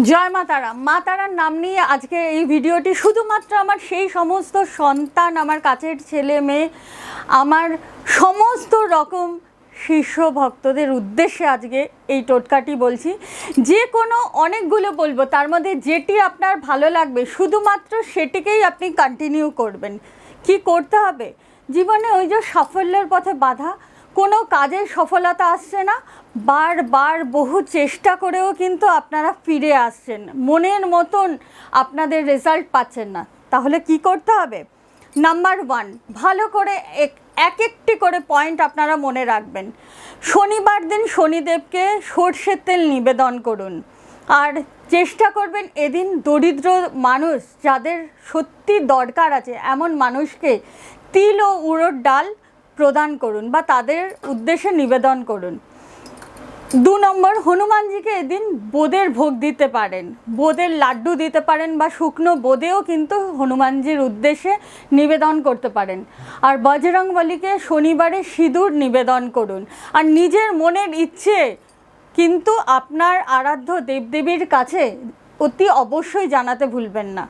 জয় মা তারা। মা তারার নাম নিয়ে আজকে এই ভিডিওটি শুধুমাত্র আমার সেই সমস্ত সন্তান, আমার কাছের ছেলে মেয়ে, আমার সমস্ত রকম শিষ্য ভক্তদের উদ্দেশ্যে আজকে এই টোটকাটি বলছি। যে কোনো অনেকগুলো বলবো, তার মধ্যে যেটি আপনার ভালো লাগবে শুধুমাত্র সেটিকেই আপনি কন্টিনিউ করবেন। কি করতে হবে? জীবনে ওই যে সাফল্যের পথে বাধা, কোনো কাজের সফলতা আসছে না, বারবার বহু চেষ্টা করেও কিন্তু আপনারা ফিরে আসছেন, মনের মতন আপনাদের রেজাল্ট পাচ্ছেন না। তাহলে কি করতে হবে? নাম্বার 1, ভালো করে এক একটি করে পয়েন্ট আপনারা মনে রাখবেন। শনিবার দিন শনিদেবকে সর্ষের তেল নিবেদন করুন। আর চেষ্টা করবেন এদিন দরিদ্র মানুষ, যাদের সত্যি দরকার আছে এমন মানুষকে তিল ও উড়োর ডাল প্রদান করুন বা তাদের উদ্দেশ্যে নিবেদন করুন। 2 নম্বর, হনুমানজিকে এদিন বোঁদের ভোগ দিতে পারেন, বোঁদের লাড্ডু দিতে পারেন বা শুকনো বোঁদেও কিন্তু হনুমানজির উদ্দেশ্যে নিবেদন করতে পারেন। আর বজরংবলীকে শনিবারে সিঁদুর নিবেদন করুন। আর নিজের মনের ইচ্ছে কিন্তু আপনার আরাধ্য দেবদেবীর কাছে অতি অবশ্যই জানাতে ভুলবেন না।